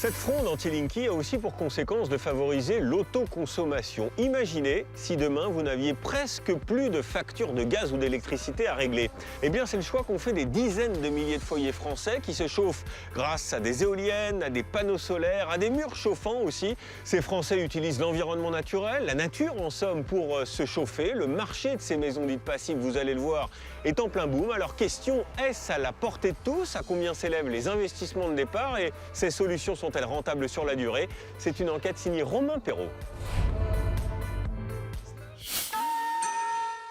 Cette fronde anti-Linky a aussi pour conséquence de favoriser l'autoconsommation. Imaginez si demain vous n'aviez presque plus de factures de gaz ou d'électricité à régler. Eh bien c'est le choix qu'ont fait des dizaines de milliers de foyers français qui se chauffent grâce à des éoliennes, à des panneaux solaires, à des murs chauffants aussi. Ces Français utilisent l'environnement naturel, la nature en somme pour se chauffer. Le marché de ces maisons dites passives, vous allez le voir, est en plein boom. Alors question, est-ce à la portée de tous? À combien s'élèvent les investissements de départ et ces solutions sont-elles rentables sur la durée? C'est une enquête signée Romain Perrault.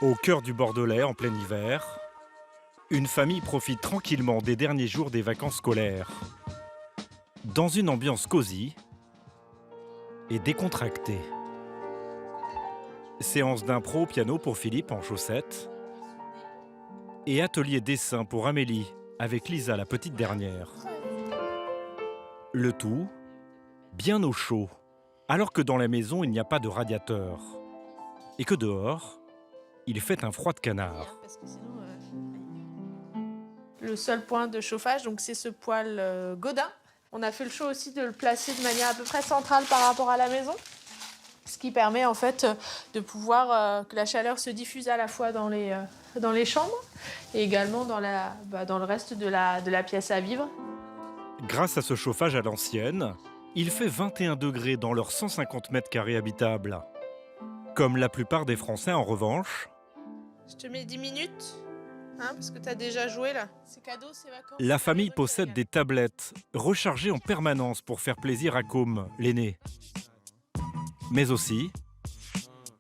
Au cœur du Bordelais, en plein hiver, une famille profite tranquillement des derniers jours des vacances scolaires. Dans une ambiance cosy et décontractée. Séance d'impro au piano pour Philippe en chaussettes et atelier dessin pour Amélie avec Lisa, la petite dernière. Le tout bien au chaud, alors que dans la maison il n'y a pas de radiateur et que dehors il fait un froid de canard. Le seul point de chauffage, donc c'est ce poêle Godin. On a fait le choix aussi de le placer de manière à peu près centrale par rapport à la maison, ce qui permet en fait de pouvoir que la chaleur se diffuse à la fois dans les chambres et également dans le reste de la pièce à vivre. Grâce à ce chauffage à l'ancienne, il fait 21 degrés dans leurs 150 mètres carrés habitables. Comme la plupart des Français en revanche. Je te mets 10 minutes, parce que tu as déjà joué là. C'est cadeau, c'est vacances. La famille possède des tablettes rechargées en permanence pour faire plaisir à Côme, l'aîné. Mais aussi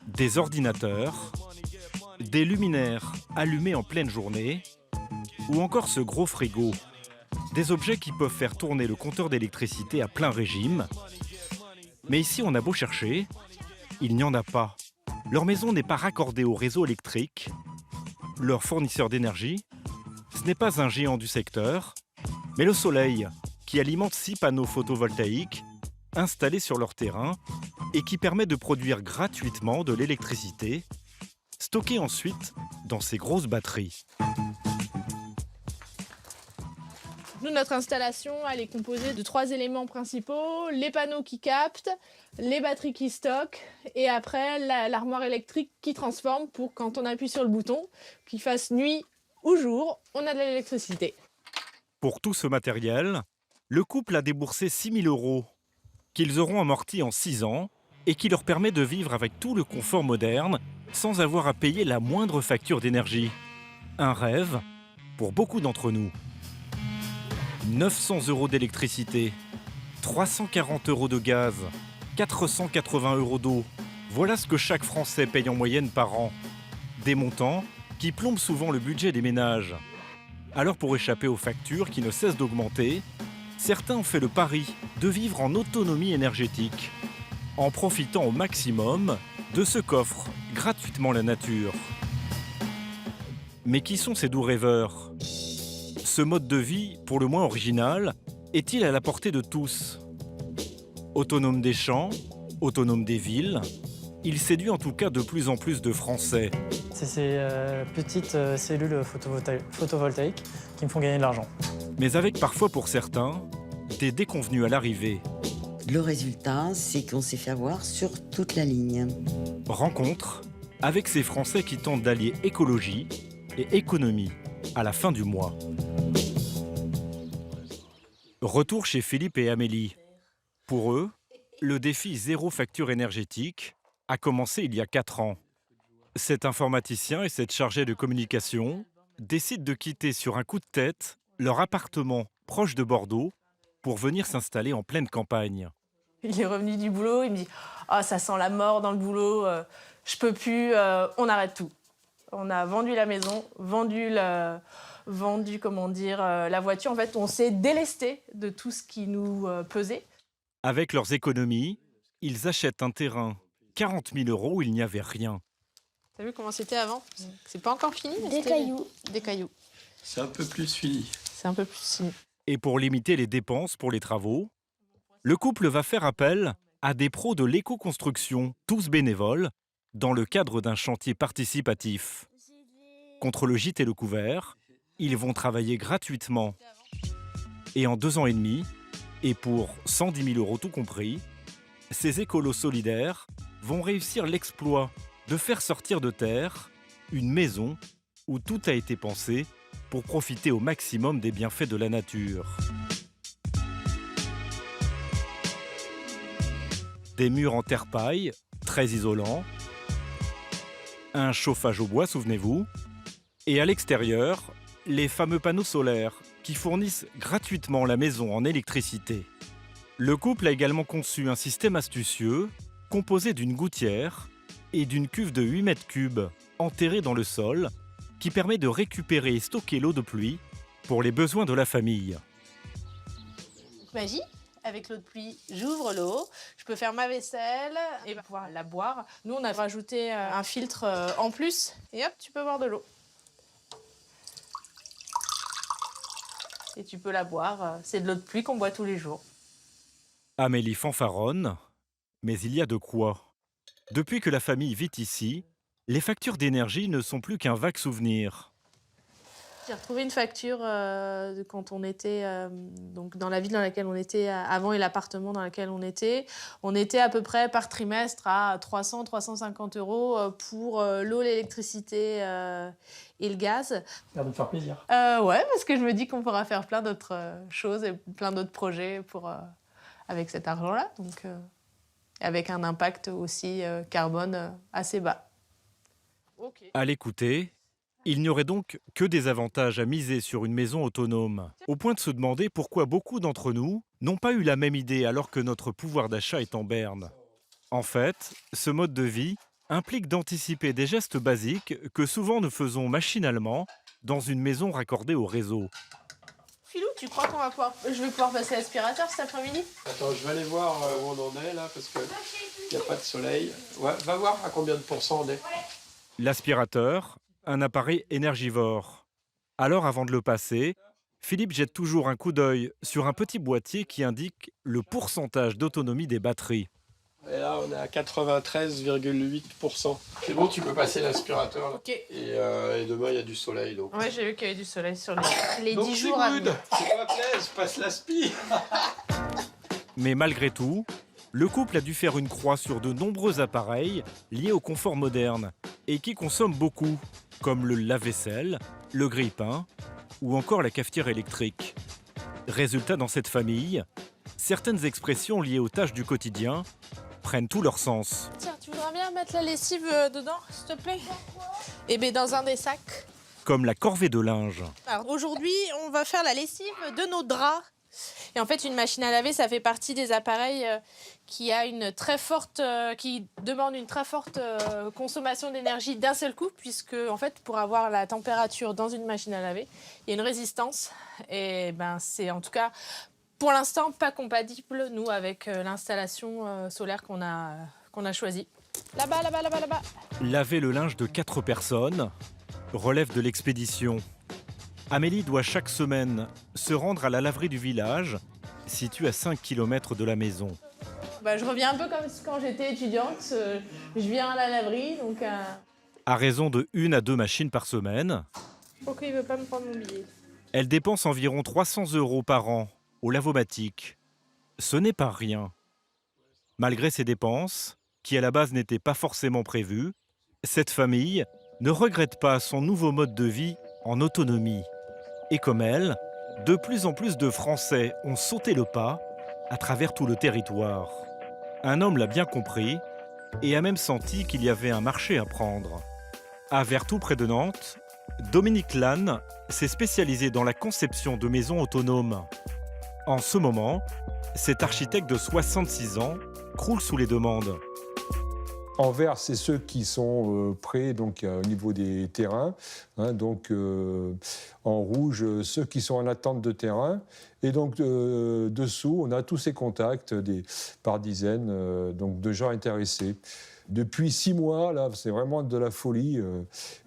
des ordinateurs, des luminaires allumés en pleine journée ou encore ce gros frigo. Des objets qui peuvent faire tourner le compteur d'électricité à plein régime. Mais ici, on a beau chercher, il n'y en a pas. Leur maison n'est pas raccordée au réseau électrique. Leur fournisseur d'énergie, ce n'est pas un géant du secteur, mais le soleil, qui alimente 6 panneaux photovoltaïques installés sur leur terrain et qui permet de produire gratuitement de l'électricité, stockée ensuite dans ces grosses batteries. Nous, notre installation, elle est composée de 3 éléments principaux. Les panneaux qui captent, les batteries qui stockent et après l'armoire électrique qui transforme pour quand on appuie sur le bouton, qu'il fasse nuit ou jour, on a de l'électricité. Pour tout ce matériel, le couple a déboursé 6 000 € qu'ils auront amortis en 6 ans et qui leur permet de vivre avec tout le confort moderne sans avoir à payer la moindre facture d'énergie. Un rêve pour beaucoup d'entre nous. 900 € d'électricité, 340 € de gaz, 480 € d'eau. Voilà ce que chaque Français paye en moyenne par an. Des montants qui plombent souvent le budget des ménages. Alors pour échapper aux factures qui ne cessent d'augmenter, certains ont fait le pari de vivre en autonomie énergétique, en profitant au maximum de ce qu'offre gratuitement la nature. Mais qui sont ces doux rêveurs ? Ce mode de vie, pour le moins original, est-il à la portée de tous? Autonome des champs, autonome des villes, il séduit en tout cas de plus en plus de Français. C'est ces petites cellules photovoltaïques qui me font gagner de l'argent. Mais avec parfois pour certains, des déconvenues à l'arrivée. Le résultat, c'est qu'on s'est fait avoir sur toute la ligne. Rencontre avec ces Français qui tentent d'allier écologie et économie à la fin du mois. Retour chez Philippe et Amélie. Pour eux, le défi zéro facture énergétique a commencé il y a 4 ans. Cet informaticien et cette chargée de communication décident de quitter sur un coup de tête leur appartement proche de Bordeaux pour venir s'installer en pleine campagne. Il est revenu du boulot, il me dit « Ah, ça sent la mort dans le boulot, je peux plus, on arrête tout ». On a vendu la maison, vendu la voiture. En fait, on s'est délesté de tout ce qui nous pesait. Avec leurs économies, ils achètent un terrain, 40 000 € où il n'y avait rien. T'as vu comment c'était avant? C'est pas encore fini. Des cailloux. Des cailloux. C'est un peu plus fini. C'est un peu plus fini. Et pour limiter les dépenses pour les travaux, le couple va faire appel à des pros de l'éco-construction, tous bénévoles, dans le cadre d'un chantier participatif. Contre le gîte et le couvert, ils vont travailler gratuitement. Et en 2 ans et demi, Et pour 110 000 € tout compris, ces écolos solidaires vont réussir l'exploit de faire sortir de terre une maison où tout a été pensé pour profiter au maximum des bienfaits de la nature. Des murs en terre-paille, très isolants, un chauffage au bois, souvenez-vous, et à l'extérieur, les fameux panneaux solaires qui fournissent gratuitement la maison en électricité. Le couple a également conçu un système astucieux composé d'une gouttière et d'une cuve de 8 mètres cubes enterrée dans le sol qui permet de récupérer et stocker l'eau de pluie pour les besoins de la famille. Magie. Avec l'eau de pluie, j'ouvre l'eau, je peux faire ma vaisselle et pouvoir la boire. Nous, on a rajouté un filtre en plus et hop, tu peux boire de l'eau. Et tu peux la boire. C'est de l'eau de pluie qu'on boit tous les jours. Amélie fanfaronne, mais il y a de quoi. Depuis que la famille vit ici, les factures d'énergie ne sont plus qu'un vague souvenir. J'ai retrouvé une facture de quand on était donc dans la ville dans laquelle on était avant et l'appartement dans lequel on était. On était à peu près par trimestre à 300-350 € pour l'eau, l'électricité et le gaz. L'air de me faire plaisir. Ouais, parce que je me dis qu'on pourra faire plein d'autres choses et plein d'autres projets avec cet argent-là. Donc, avec un impact aussi carbone assez bas. Okay. À l'écouter, il n'y aurait donc que des avantages à miser sur une maison autonome, au point de se demander pourquoi beaucoup d'entre nous n'ont pas eu la même idée alors que notre pouvoir d'achat est en berne. En fait, ce mode de vie implique d'anticiper des gestes basiques que souvent nous faisons machinalement dans une maison raccordée au réseau. Philou, tu crois je vais pouvoir passer l'aspirateur cet après-midi? Attends, je vais aller voir où on en est là, parce qu'il n'y a pas de soleil. Ouais, va voir à combien de pourcents on est. L'aspirateur, un appareil énergivore. Alors avant de le passer, Philippe jette toujours un coup d'œil sur un petit boîtier qui indique le pourcentage d'autonomie des batteries. Et là, on est à 93,8%. C'est bon, tu peux passer l'aspirateur là. Okay. Et demain, il y a du soleil. Donc. Ouais, j'ai vu qu'il y avait du soleil sur les donc 10 c'est jours à venir. C'est pas plaise, passe l'aspi. Mais malgré tout, le couple a dû faire une croix sur de nombreux appareils liés au confort moderne et qui consomment beaucoup, comme le lave-vaisselle, le grille-pain ou encore la cafetière électrique. Résultat, dans cette famille, certaines expressions liées aux tâches du quotidien prennent tout leur sens. Tiens, tu voudrais bien mettre la lessive dedans, s'il te plaît? Eh bien, dans un des sacs. Comme la corvée de linge. Alors aujourd'hui, on va faire la lessive de nos draps. Et en fait, une machine à laver, ça fait partie des appareils qui demandent une très forte consommation d'énergie d'un seul coup, puisque en fait, pour avoir la température dans une machine à laver, il y a une résistance. Et ben, c'est en tout cas, pour l'instant, pas compatible, nous, avec l'installation solaire qu'on a choisie. Là-bas, là-bas, là-bas, là-bas. Laver le linge de 4 personnes relève de l'expédition. Amélie doit chaque semaine se rendre à la laverie du village, située à 5 km de la maison. Bah, je reviens un peu comme quand j'étais étudiante. Je viens à la laverie, donc... À raison de 1 à 2 machines par semaine. Pourquoi il ne veut pas me prendre mon billet? Elle dépense environ 300 € par an au lavomatique. Ce n'est pas rien. Malgré ces dépenses, qui à la base n'étaient pas forcément prévues, cette famille ne regrette pas son nouveau mode de vie en autonomie. Et comme elle, de plus en plus de Français ont sauté le pas à travers tout le territoire. Un homme l'a bien compris et a même senti qu'il y avait un marché à prendre. À Vertou, près de Nantes, Dominique Lannes s'est spécialisé dans la conception de maisons autonomes. En ce moment, cet architecte de 66 ans croule sous les demandes. En vert, c'est ceux qui sont prêts donc, au niveau des terrains. Donc, en rouge, ceux qui sont en attente de terrain. Et donc, dessous, on a tous ces contacts par dizaines donc de gens intéressés. Depuis 6 mois, là, c'est vraiment de la folie.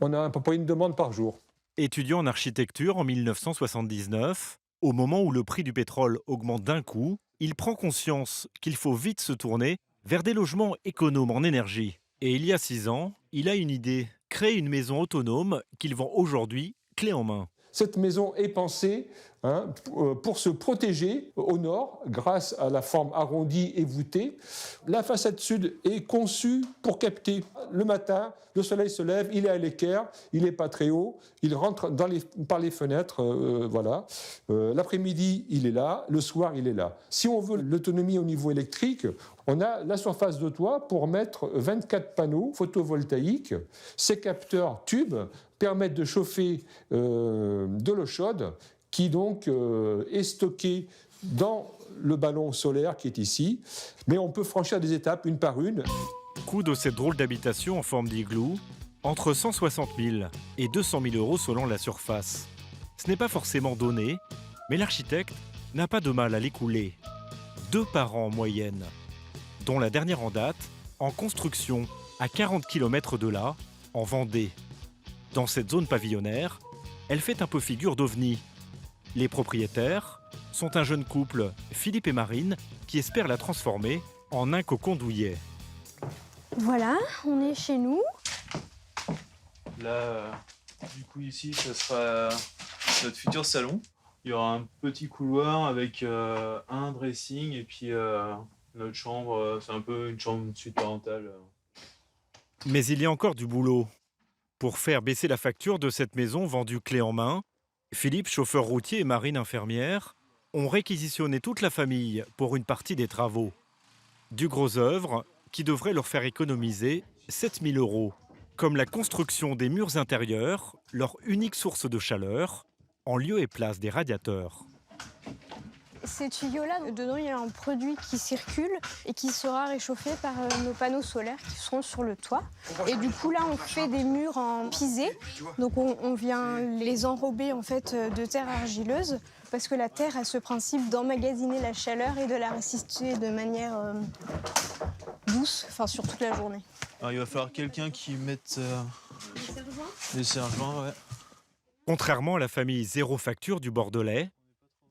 On a à peu près une demande par jour. Étudiant en architecture en 1979, au moment où le prix du pétrole augmente d'un coup, il prend conscience qu'il faut vite se tourner vers des logements économes en énergie. Et il y a 6 ans, il a une idée, créer une maison autonome qu'il vend aujourd'hui clé en main. Cette maison est pensée pour se protéger au nord grâce à la forme arrondie et voûtée. La façade sud est conçue pour capter. Le matin, le soleil se lève, il est à l'équerre, il n'est pas très haut, il rentre par les fenêtres, voilà. L'après-midi, il est là, le soir, il est là. Si on veut l'autonomie au niveau électrique, on a la surface de toit pour mettre 24 panneaux photovoltaïques. Ces capteurs tubes permettent de chauffer de l'eau chaude qui donc est stockée dans le ballon solaire qui est ici. Mais on peut franchir des étapes une par une. Coût de cette drôle d'habitation en forme d'igloo, entre 160 000 et 200 000 euros selon la surface. Ce n'est pas forcément donné, mais l'architecte n'a pas de mal à l'écouler. 2 par an en moyenne, dont la dernière en date, en construction, à 40 km de là, en Vendée. Dans cette zone pavillonnaire, elle fait un peu figure d'ovni. Les propriétaires sont un jeune couple, Philippe et Marine, qui espèrent la transformer en un cocon douillet. Voilà, on est chez nous. Là, du coup ici, ce sera notre futur salon. Il y aura un petit couloir avec un dressing et puis notre chambre, c'est un peu une chambre de suite parentale. Mais il y a encore du boulot. Pour faire baisser la facture de cette maison vendue clé en main, Philippe, chauffeur routier, et Marine, infirmière, ont réquisitionné toute la famille pour une partie des travaux. Du gros œuvre qui devrait leur faire économiser 7 000 euros, comme la construction des murs intérieurs, leur unique source de chaleur, en lieu et place des radiateurs. Ces tuyaux-là, dedans, il y a un produit qui circule et qui sera réchauffé par nos panneaux solaires qui seront sur le toit. Et du coup, là, on fait des murs en pisé. Donc, on vient les enrober en fait de terre argileuse parce que la terre a ce principe d'emmagasiner la chaleur et de la résister de manière douce, enfin sur toute la journée. Alors, il va falloir quelqu'un qui mette les serre-joints, ouais. Contrairement à la famille zéro facture du Bordelais,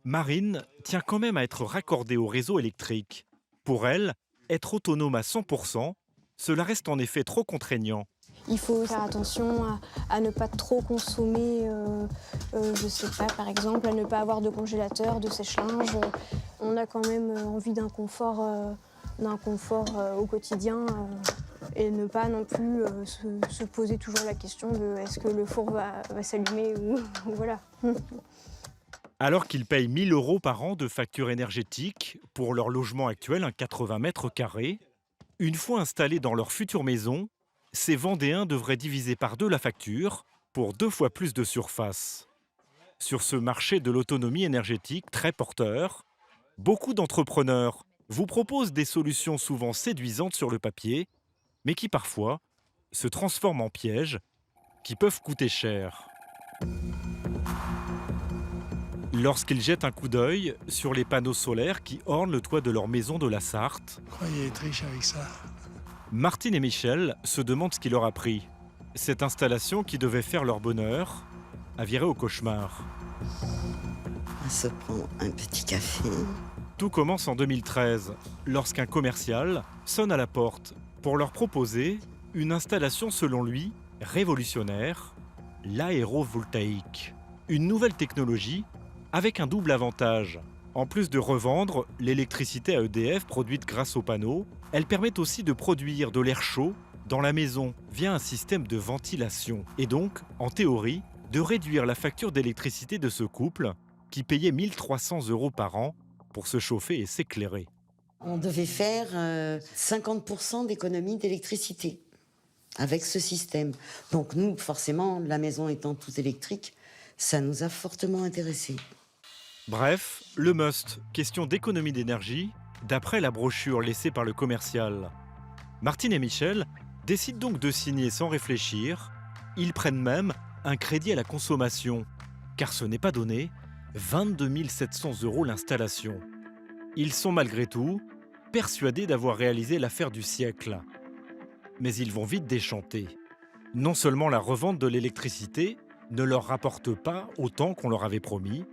Marine tient quand même à être raccordée au réseau électrique. Pour elle, être autonome à 100%, cela reste en effet trop contraignant. Il faut faire attention à ne pas trop consommer, je sais pas, par exemple, à ne pas avoir de congélateur, de sèche-linge. On a quand même envie d'un confort au quotidien et ne pas non plus se poser toujours la question de est-ce que le four va s'allumer ou voilà. Alors qu'ils payent 1 000 euros par an de facture énergétique pour leur logement actuel, un 80 mètres carrés, une fois installés dans leur future maison, ces Vendéens devraient diviser par 2 la facture pour 2 fois plus de surface. Sur ce marché de l'autonomie énergétique très porteur, beaucoup d'entrepreneurs vous proposent des solutions souvent séduisantes sur le papier, mais qui parfois se transforment en pièges qui peuvent coûter cher. Lorsqu'ils jettent un coup d'œil sur les panneaux solaires qui ornent le toit de leur maison de la Sarthe, Croyez être riche avec ça. Martine et Michel se demandent ce qui leur a pris. Cette installation qui devait faire leur bonheur a viré au cauchemar. On se prend un petit café. Tout commence en 2013, lorsqu'un commercial sonne à la porte pour leur proposer une installation selon lui révolutionnaire, l'aérovoltaïque. Une nouvelle technologie avec un double avantage. En plus de revendre l'électricité à EDF produite grâce aux panneaux, elle permet aussi de produire de l'air chaud dans la maison via un système de ventilation. Et donc, en théorie, de réduire la facture d'électricité de ce couple qui payait 1 300 € par an pour se chauffer et s'éclairer. On devait faire 50% d'économie d'électricité avec ce système. Donc nous, forcément, la maison étant toute électrique, ça nous a fortement intéressés. Bref, le must, question d'économie d'énergie, d'après la brochure laissée par le commercial. Martine et Michel décident donc de signer sans réfléchir. Ils prennent même un crédit à la consommation, car ce n'est pas donné, 22 700 € l'installation. Ils sont malgré tout persuadés d'avoir réalisé l'affaire du siècle. Mais ils vont vite déchanter. Non seulement la revente de l'électricité ne leur rapporte pas autant qu'on leur avait promis,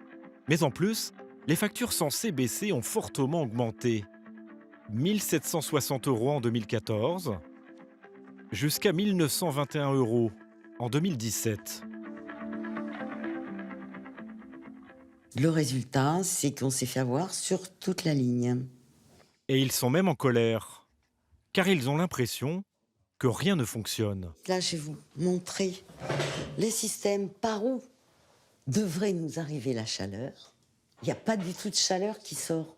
mais en plus, les factures censées baisser ont fortement augmenté. 1 760 € en 2014, jusqu'à 1 921 € en 2017. Le résultat, c'est qu'on s'est fait avoir sur toute la ligne. Et ils sont même en colère, car ils ont l'impression que rien ne fonctionne. Là, je vais vous montrer les systèmes par où devrait nous arriver la chaleur. Il n'y a pas du tout de chaleur qui sort.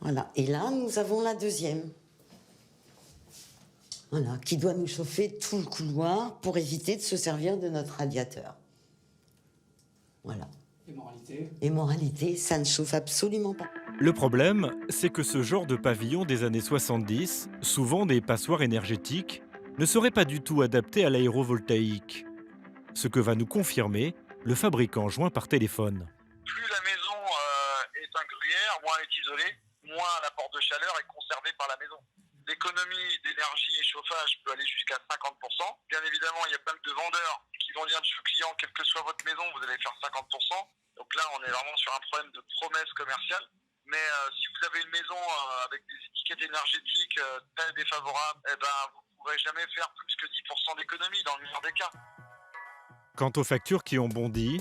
Voilà. Et là, nous avons la deuxième. Voilà, qui doit nous chauffer tout le couloir pour éviter de se servir de notre radiateur. Voilà. Et moralité, ça ne chauffe absolument pas. Le problème, c'est que ce genre de pavillon des années 70, souvent des passoires énergétiques, ne serait pas du tout adapté à l'aérovoltaïque. Ce que va nous confirmer le fabricant joint par téléphone. Plus la maison est un gruyère, moins elle est isolée, moins l'apport de chaleur est conservé par la maison. L'économie d'énergie et chauffage peut aller jusqu'à 50%. Bien évidemment, il y a plein de vendeurs qui vont dire aux clients, quelle que soit votre maison, vous allez faire 50%. Donc là, on est vraiment sur un problème de promesse commerciale. Mais si vous avez une maison avec des étiquettes énergétiques très défavorables, eh ben, vous ne pourrez jamais faire plus que 10% d'économie dans le meilleur des cas. Quant aux factures qui ont bondi,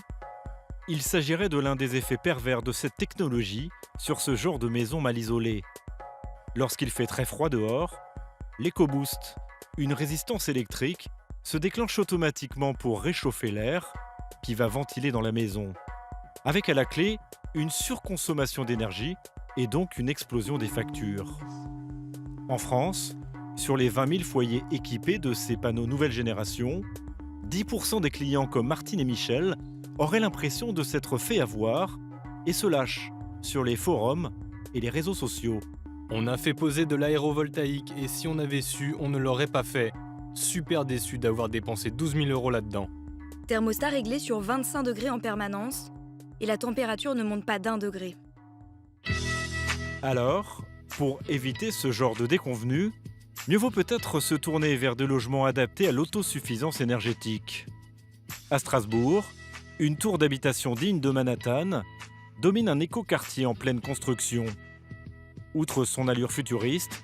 il s'agirait de l'un des effets pervers de cette technologie sur ce genre de maison mal isolée. Lorsqu'il fait très froid dehors, l'EcoBoost, une résistance électrique, se déclenche automatiquement pour réchauffer l'air qui va ventiler dans la maison. Avec à la clé une surconsommation d'énergie et donc une explosion des factures. En France, sur les 20 000 foyers équipés de ces panneaux nouvelle génération, 10% des clients comme Martine et Michel auraient l'impression de s'être fait avoir et se lâchent sur les forums et les réseaux sociaux. On a fait poser de l'aérovoltaïque et si on avait su, on ne l'aurait pas fait. Super déçu d'avoir dépensé 12 000 € là-dedans. Thermostat réglé sur 25 degrés en permanence et la température ne monte pas d'1 degré. Alors, pour éviter ce genre de déconvenus, mieux vaut peut-être se tourner vers des logements adaptés à l'autosuffisance énergétique. À Strasbourg, une tour d'habitation digne de Manhattan domine un écoquartier en pleine construction. Outre son allure futuriste,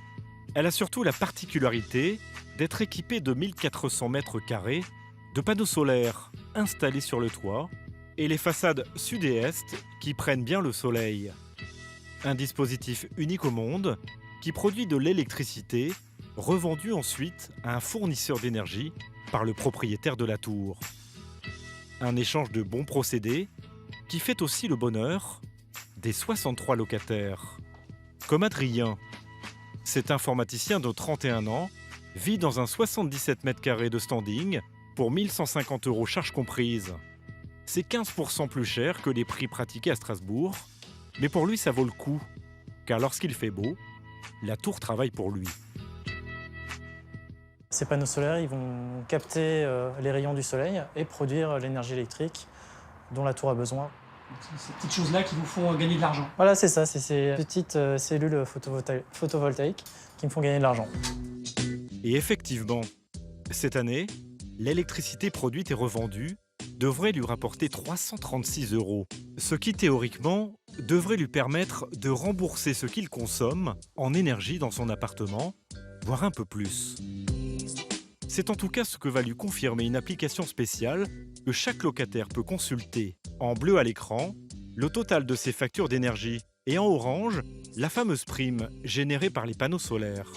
elle a surtout la particularité d'être équipée de 1400 mètres carrés de panneaux solaires installés sur le toit et les façades sud et est qui prennent bien le soleil. Un dispositif unique au monde qui produit de l'électricité revendue ensuite à un fournisseur d'énergie par le propriétaire de la tour. Un échange de bons procédés qui fait aussi le bonheur des 63 locataires. Comme Adrien, cet informaticien de 31 ans vit dans un 77 mètres carrés de standing pour 1150 € charges comprises. C'est 15% plus cher que les prix pratiqués à Strasbourg, mais pour lui ça vaut le coup, car lorsqu'il fait beau, la tour travaille pour lui. Ces panneaux solaires, ils vont capter les rayons du soleil et produire l'énergie électrique dont la tour a besoin. C'est ces petites choses-là qui vous font gagner de l'argent. Voilà, c'est ça, c'est ces petites cellules photovoltaïques qui me font gagner de l'argent. Et effectivement, cette année, l'électricité produite et revendue devrait lui rapporter 336 €, ce qui théoriquement devrait lui permettre de rembourser ce qu'il consomme en énergie dans son appartement, voire un peu plus. C'est en tout cas ce que va lui confirmer une application spéciale que chaque locataire peut consulter. En bleu à l'écran, le total de ses factures d'énergie et en orange, la fameuse prime générée par les panneaux solaires.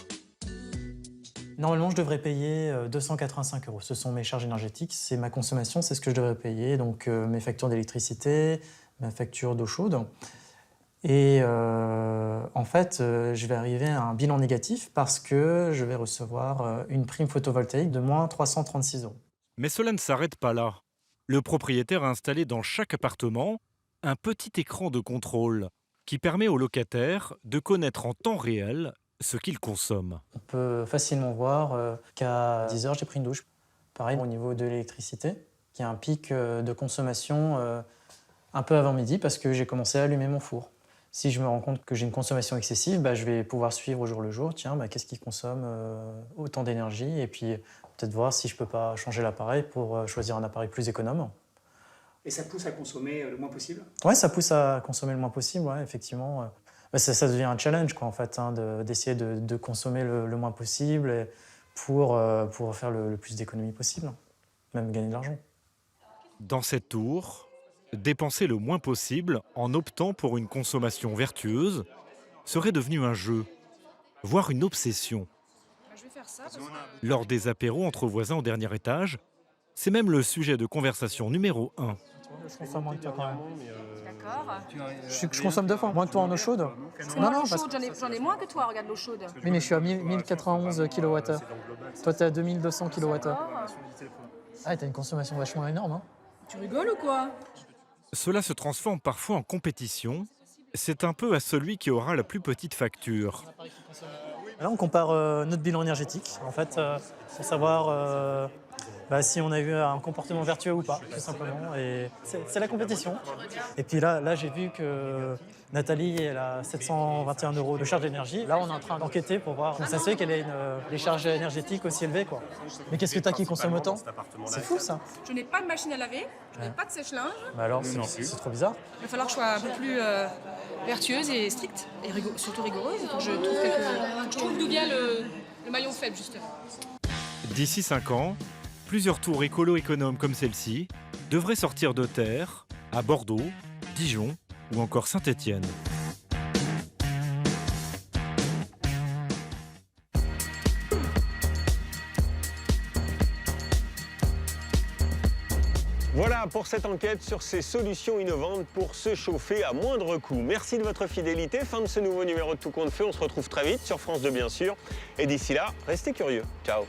Normalement, je devrais payer 285 €. Ce sont mes charges énergétiques, c'est ma consommation, c'est ce que je devrais payer. Donc mes factures d'électricité, ma facture d'eau chaude. Et en fait, je vais arriver à un bilan négatif parce que je vais recevoir une prime photovoltaïque de moins 336 €. Mais cela ne s'arrête pas là. Le propriétaire a installé dans chaque appartement un petit écran de contrôle qui permet aux locataires de connaître en temps réel ce qu'ils consomment. On peut facilement voir qu'à 10 h, j'ai pris une douche. Pareil au niveau de l'électricité, qui a un pic de consommation un peu avant midi parce que j'ai commencé à allumer mon four. Si je me rends compte que j'ai une consommation excessive, je vais pouvoir suivre au jour le jour, qu'est-ce qui consomme autant d'énergie et puis peut-être voir si je ne peux pas changer l'appareil pour choisir un appareil plus économe. Et ça pousse à consommer le moins possible? Oui, ça pousse à consommer le moins possible, ouais, effectivement. Ça devient un challenge, quoi, en fait, d'essayer de consommer le moins possible pour faire le plus d'économies possible, même gagner de l'argent. Dans cette tour, Dépenser le moins possible en optant pour une consommation vertueuse serait devenu un jeu, voire une obsession. Lors des apéros entre voisins au dernier étage, c'est même le sujet de conversation numéro 1. Je consomme moins que toi quand même. D'accord. Je consomme 2 fois moins que toi en eau chaude. Moi, l'eau chaude, j'en ai moins que toi, regarde l'eau chaude. Oui, mais je suis à 1091 kWh. Toi, t'es à 2200 kWh. Ah, t'as une consommation vachement énorme. Hein. Tu rigoles ou quoi? Cela se transforme parfois en compétition. C'est un peu à celui qui aura la plus petite facture. Là, on compare notre bilan énergétique, en fait, pour savoir si on a eu un comportement vertueux ou pas, tout simplement. Et c'est la compétition. Et puis là j'ai vu que Nathalie, elle a 721 € de charge d'énergie. Là, on est en train d'enquêter pour voir comment ça se fait qu'elle ait des charges énergétiques aussi élevées, quoi. Mais qu'est-ce que t'as qui consomme autant? C'est fou, ça. Je n'ai pas de machine à laver, je n'ai pas de sèche-linge. Bah alors, c'est trop bizarre. Il va falloir que je sois un peu plus vertueuse et stricte, et surtout rigoureuse, pour que je trouve d'où vient le maillon faible, justement. D'ici 5 ans, plusieurs tours écolo-économes comme celle-ci devraient sortir de terre à Bordeaux, Dijon ou encore Saint-Étienne. Voilà pour cette enquête sur ces solutions innovantes pour se chauffer à moindre coût. Merci de votre fidélité. Fin de ce nouveau numéro de Tout compte fait. On se retrouve très vite sur France 2, bien sûr. Et d'ici là, restez curieux. Ciao.